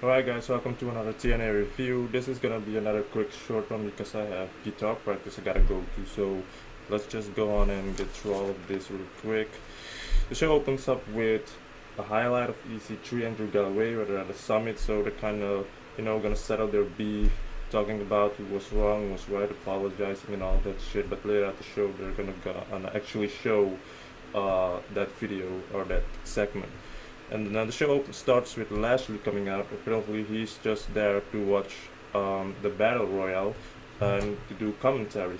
Alright guys, welcome to another TNA review. This is gonna be another quick short one because I have guitar practice I gotta go to, so let's just go on and get through all of this real quick. The show opens up with a highlight of EC3 and Drew Galloway where they're at the summit, so they're kinda, gonna settle their beef, talking about who was wrong, who was right, apologizing and all that shit, but later at the show they're gonna actually show that video or that segment. And then the show starts with Lashley coming out. Apparently, he's just there to watch the Battle Royale and to do commentary.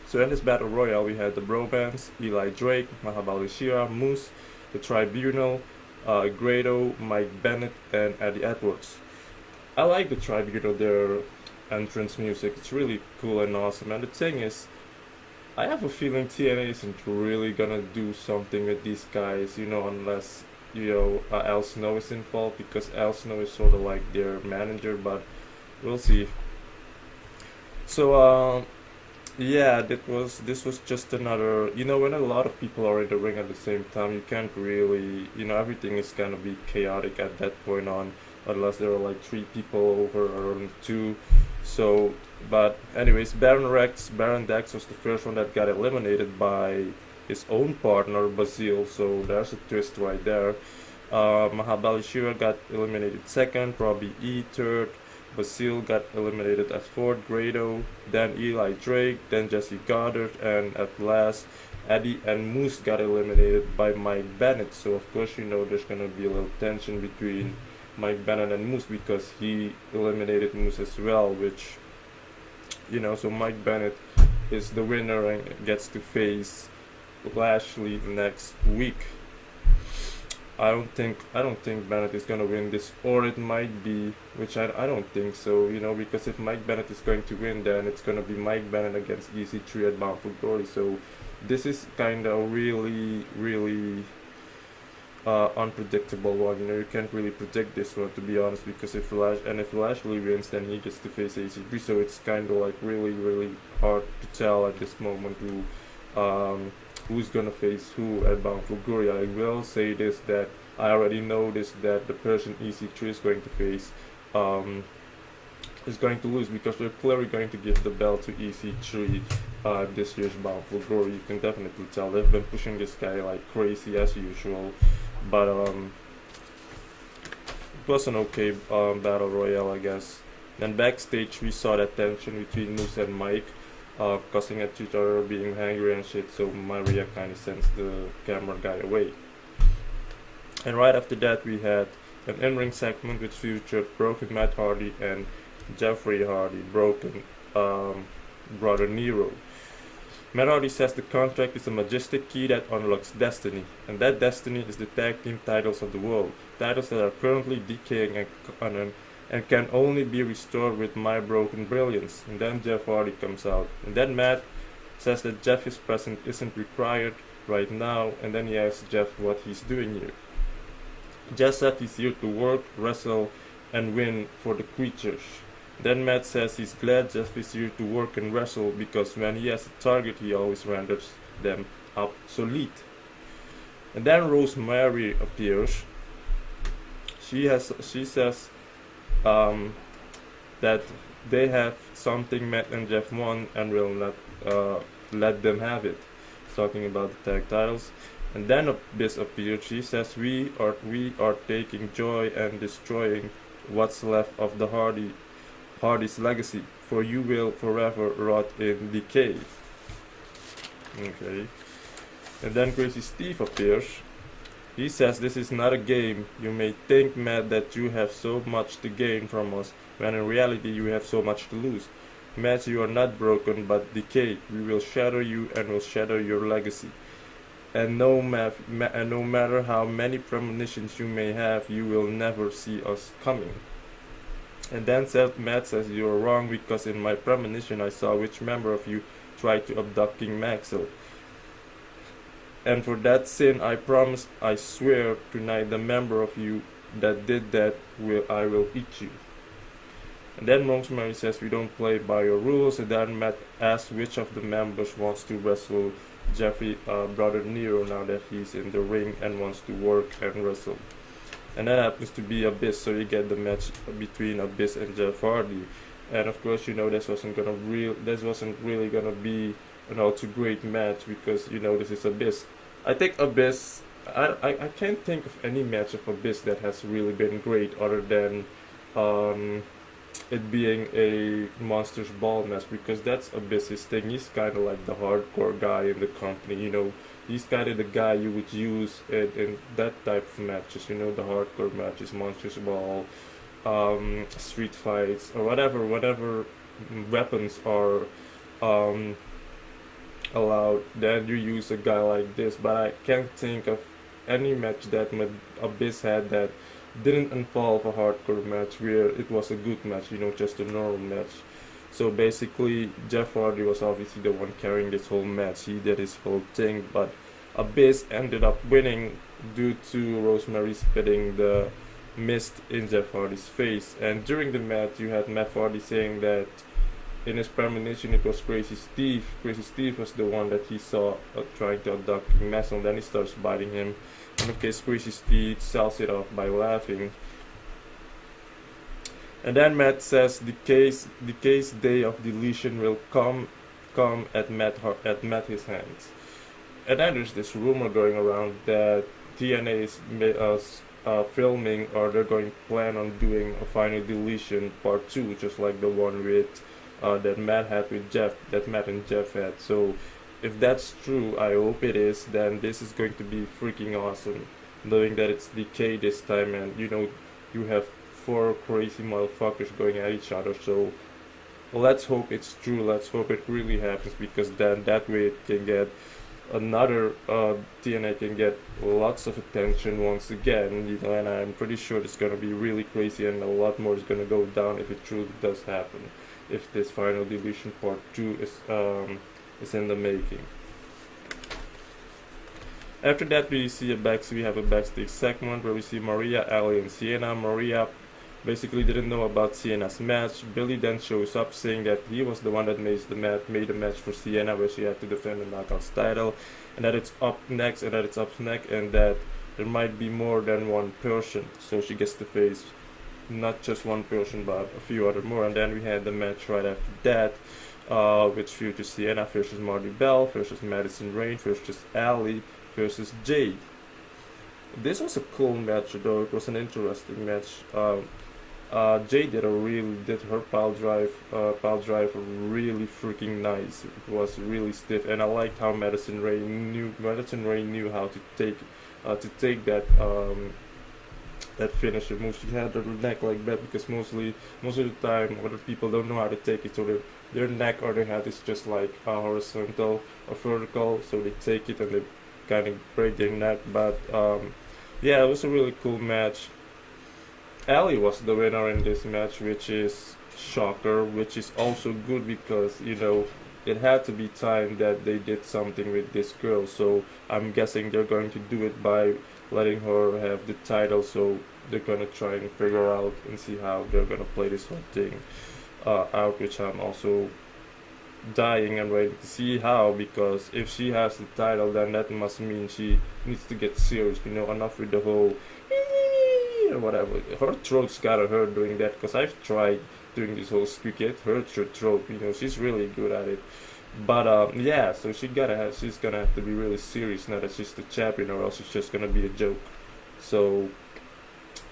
So in this Battle Royale, we had the Bromance, Eli Drake, Mahabali Shira, Moose, the Tribunal, Grado, Mike Bennett, and Eddie Edwards. I like the Tribunal, their entrance music. It's really cool and awesome. And the thing is, I have a feeling TNA isn't really gonna do something with these guys, unless Al Snow is involved, because Al Snow is sort of like their manager, but we'll see. So yeah, this was just another, when a lot of people are in the ring at the same time, you can't really, everything is gonna be chaotic at that point on, unless there are like 3 people over or only 2. So, but anyways, Baron Dax was the first one that got eliminated by his own partner Basile, so there's a twist right there. Mahabali Shira got eliminated second, Robbie E third, Basile got eliminated as fourth, Grado, then Eli Drake, then Jesse Goddard, and at last Eddie and Moose got eliminated by Mike Bennett. So of course there's gonna be a little tension between Mike Bennett and Moose because he eliminated Moose as well, which so Mike Bennett is the winner and gets to face Lashley next week. I don't think Bennett is gonna win this, or it might be, which I don't think so, because if Mike Bennett is going to win, then it's gonna be Mike Bennett against EC3 at Bound for Glory. So this is kind of really unpredictable one. You can't really predict this one, to be honest, because if Lashley wins, then he gets to face EC3. So it's kind of like really hard to tell at this moment who's gonna face who at Bound for Glory. I will say this, that I already know this, that the person EC3 is going to face is going to lose, because they're clearly going to give the belt to EC3 this year's Bound for Glory. You can definitely tell they've been pushing this guy like crazy as usual, but it was an okay battle royale, I guess. Then backstage we saw that tension between Moose and Mike, cussing at each other, being angry and shit, so Maria kind of sends the camera guy away. And right after that we had an in-ring segment which featured Broken Matt Hardy and Jeffrey Hardy, Broken brother Nero. Matt Hardy says the contract is a majestic key that unlocks destiny, and that destiny is the tag team titles of the world, titles that are currently decaying and can only be restored with my broken brilliance. And then Jeff Hardy comes out, and then Matt says that Jeff is present isn't required right now, and then he asks Jeff what he's doing here. Jeff says he's here to work, wrestle, and win for the creatures. Then Matt says he's glad Jeff is here to work and wrestle, because when he has a target he always renders them obsolete. And then Rosemary appears. She says that they have something Matt and Jeff want and will not let them have it, talking about the tag titles. And then Abyss appeared. She says we are taking joy and destroying what's left of the Hardy's legacy, for you will forever rot in decay. Okay. And then Crazy Steve appears. He says this is not a game. You may think, Matt, that you have so much to gain from us, when in reality you have so much to lose. Matt, you are not broken, but decayed. We will shatter you and will shatter your legacy. And no matter how many premonitions you may have, you will never see us coming. And then Matt says you are wrong, because in my premonition I saw which member of you tried to abduct King Maxwell. And for that sin I promise, I swear tonight, the member of you that did that, I will eat you. And then Rosemary says we don't play by your rules. And then Matt asks which of the members wants to wrestle Jeffrey, brother Nero, now that he's in the ring and wants to work and wrestle. and that happens to be Abyss. So you get the match between Abyss and Jeff Hardy, and of course, this wasn't really gonna be an all too great match because this is Abyss. I think Abyss. I can't think of any match of Abyss that has really been great other than um, it being a Monsters Ball match because that's Abyss's thing. He's kind of like the hardcore guy in the company. He's kind of the guy you would use in that type of matches. The hardcore matches, Monsters Ball, street fights, or whatever weapons are um, allowed. Then you use a guy like this. But I can't think of any match that Abyss had that didn't involve a hardcore match where it was a good match, just a normal match. So basically, Jeff Hardy was obviously the one carrying this whole match. He did his whole thing, but Abyss ended up winning due to Rosemary spitting the mist in Jeff Hardy's face. And during the match, you had Matt Hardy saying that in his premonition it was Crazy Steve. Crazy Steve was the one that he saw trying to abduct King Mason. And then he starts biting him. In of case, Crazy Steve sells it off by laughing. And then Matt says the case day of deletion will come at Matt's hands. And then there's this rumor going around that TNA is filming, or they're going to plan on doing a final deletion part 2, just like the one with that Matt and Jeff had. So if that's true, I hope it is, then this is going to be freaking awesome. Knowing that it's Decay this time, and you have 4 crazy motherfuckers going at each other. So let's hope it's true. Let's hope it really happens, because then that way it can get another TNA can get lots of attention once again. And I'm pretty sure it's gonna be really crazy, and a lot more is gonna go down if it truly does happen. If this final deletion part 2 is in the making. After that, we have a backstage segment where we see Maria, Ali, and Sienna. Maria basically didn't know about Sienna's match. Billy then shows up saying that he was the one that made the match for Sienna, where she had to defend the Knockouts title, and that it's up next, and that there might be more than one person. So she gets to face not just one person, but a few other more. And then we had the match right after that, which featured Sienna versus Marty Bell versus Madison Rayne versus Ali versus Jade. This was a cool match, though it was an interesting match. Jade did her pile drive really freaking nice. It was really stiff, and I liked how Madison Rayne knew how to take that finisher move. She had her neck like that because most of the time other people don't know how to take it, so their neck or their head is just like horizontal or vertical, so they take it and they kind of break their neck. But yeah, it was a really cool match. Ali was the winner in this match, which is shocker, which is also good because it had to be time that they did something with this girl. So I'm guessing they're going to do it by letting her have the title. So they're gonna try and figure out and see how they're gonna play this whole thing out, which I'm also dying and waiting to see how, because if she has the title, then that must mean she needs to get serious. Enough with the whole or whatever. Her throat's gotta hurt doing that, because I've tried doing this whole squeak. It hurts your throat. She's really good at it. But yeah, so she's gonna have to be really serious now that she's the champion, or else it's just gonna be a joke. So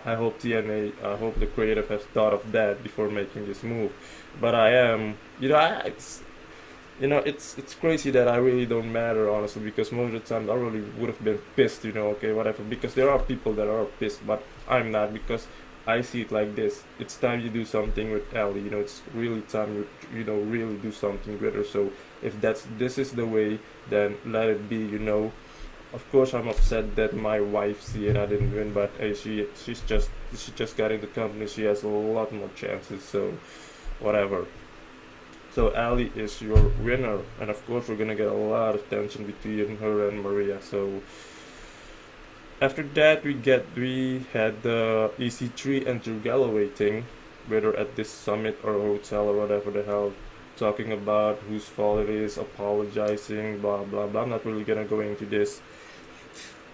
I hope I hope the creative has thought of that before making this move. But I am, it's crazy that I really don't matter, honestly, because most of the time I really would have been pissed, okay, whatever, because there are people that are pissed, but I'm not, because I see it like this. It's time you do something with Ali, it's really time you really do something with her. So if this is the way, then let it be, Of course, I'm upset that my wife Sienna didn't win, but hey, she just got in the company. She has a lot more chances, so whatever. So Ali is your winner, and of course we're gonna get a lot of tension between her and Maria. So after that, we had the EC3 and Drew Galloway thing, whether at this summit or hotel or whatever the hell, talking about whose fault it is, apologizing, blah blah blah. I'm not really gonna go into this,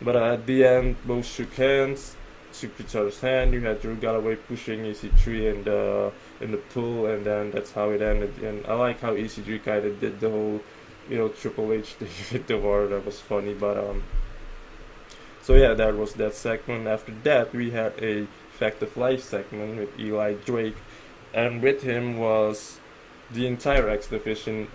but at the end, both shook hands. shook each other's hand. You had Drew Galloway pushing EC3 in the pool, and then that's how it ended. And I like how EC3 kind of did the whole, Triple H thing with the war. That was funny, but so yeah, that was that segment. After that, we had a Fact of Life segment with Eli Drake, and with him was the entire X Division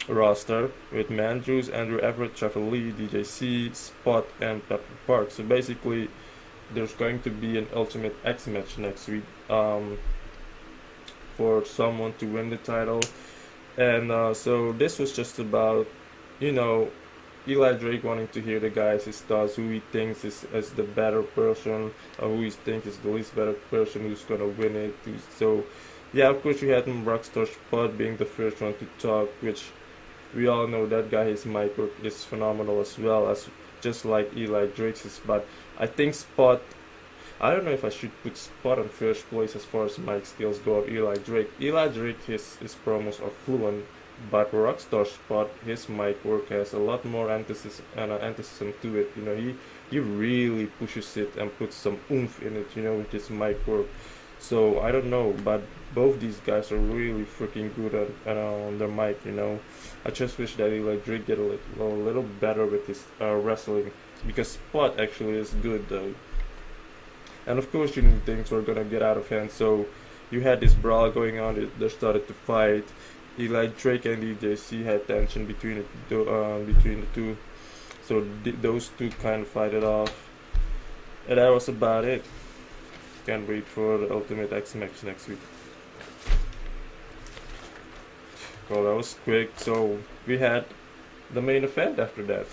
roster with Mandrews, Andrew Everett, Trevor Lee, DJC, Spot, and Pepper Park. So basically, there's going to be an Ultimate X match next week for someone to win the title. And so this was just about, you know, Eli Drake wanting to hear the guys' his thoughts, who he thinks is the better person, or who he thinks is the least better person who's gonna win it. So, yeah, of course, we had him Rockstar Spot being the first one to talk, which we all know that guy, his mic work is phenomenal as well, as just like Eli Drake's. But I think Spot, I don't know if I should put Spot in first place as far as mic skills go of Eli Drake. Eli Drake, his promos are fluent, but Rockstar Spot, his mic work has a lot more emphasis to it. He really pushes it and puts some oomph in it, with his mic work. So I don't know, but both these guys are really freaking good on their mic. I just wish that Eli Drake did a little better with his wrestling, because Spot actually is good though. And of course, things were gonna get out of hand. So you had this brawl going on. They started to fight. Eli Drake and DJC had tension between the two. So those two kind of fight it off. And that was about it. Can't wait for the Ultimate X match next week. Well, that was quick. So we had the main event after that.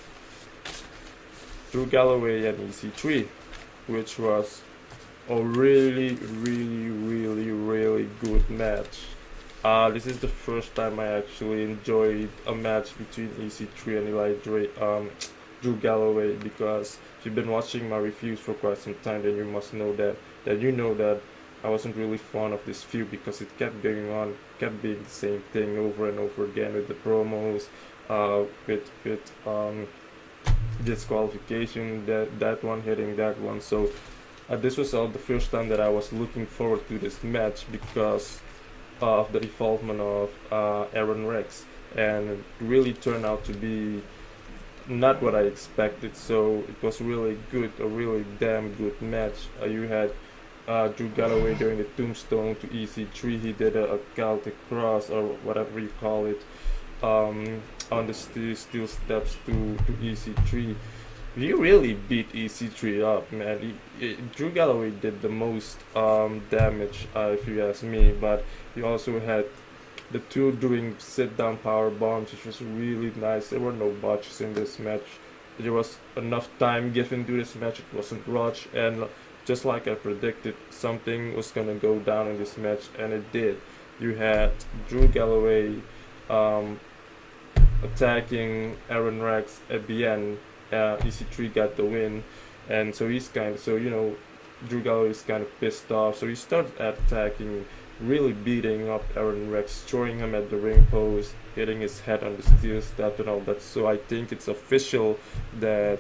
Drew Galloway and EC3, which was a really, really, really, really good match. This is the first time I actually enjoyed a match between EC3 and Drew Galloway, because if you've been watching my reviews for quite some time, then you must know that I wasn't really fond of this feud, because it kept going on, kept being the same thing over and over again with the promos, with disqualification, that one hitting that one. So this was the first time that I was looking forward to this match, because of the involvement of Aaron Rex, and it really turned out to be not what I expected. So it was really good, a really damn good match. You had Drew Galloway doing the tombstone to EC3. He did a Celtic cross, or whatever you call it, on the steel steps to EC3. He really beat EC3 up, man. Drew Galloway did the most damage, if you ask me, but he also had the two doing sit-down power bombs, which was really nice. There were no botches in this match. There was enough time given to this match. It wasn't rushed, and just like I predicted, something was gonna go down in this match, and it did. You had Drew Galloway attacking Aaron Rex at the end. EC3 got the win, and so Drew Galloway is kind of pissed off. So he started attacking, really beating up Aaron Rex, throwing him at the ring post, hitting his head on the steel step and all that. So I think it's official that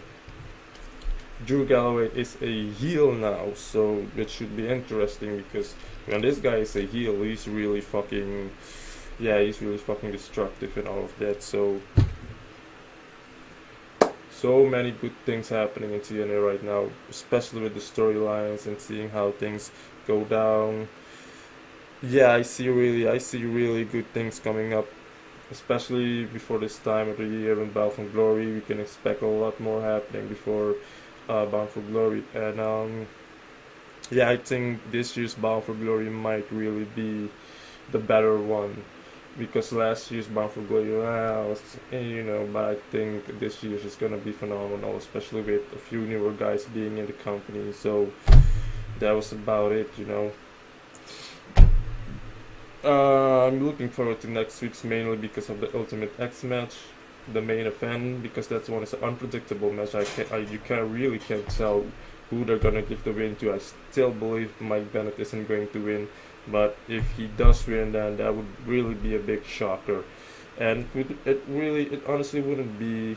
Drew Galloway is a heel now. So it should be interesting, because when this guy is a heel, he's really fucking destructive and all of that. So many good things happening in TNA right now, especially with the storylines and seeing how things go down. Yeah, I see really good things coming up, especially before this time of the year in Bound for Glory. We can expect a lot more happening before Bound for Glory, and I think this year's Bound for Glory might really be the better one, because last year's Bound for Glory but I think this year's is gonna be phenomenal, especially with a few newer guys being in the company. So that was about it. I'm looking forward to next week's, mainly because of the Ultimate X match, the main event, because that's one is an unpredictable match. You can't tell who they're gonna give the win to. I still believe Mike Bennett isn't going to win, but if he does win, then that would really be a big shocker. And it honestly wouldn't be,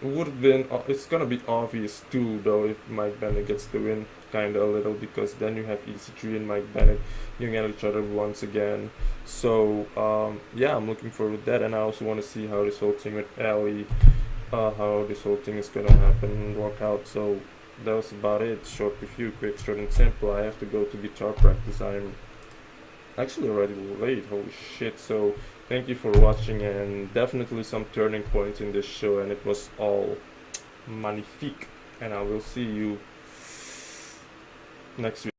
would have been it's gonna be obvious too though if Mike Bennett gets the win kinda a little, because then you have EC3 and Mike Bennett going at each other once again. So yeah, I'm looking forward to that, and I also want to see how this whole thing with Ali, how this whole thing is gonna happen and work out. So that was about it. Short review, quick, short and simple. I have to go to guitar practice. I'm actually already late. Holy shit! So thank you for watching, and definitely some turning points in this show, and it was all magnifique. And I will see you next week.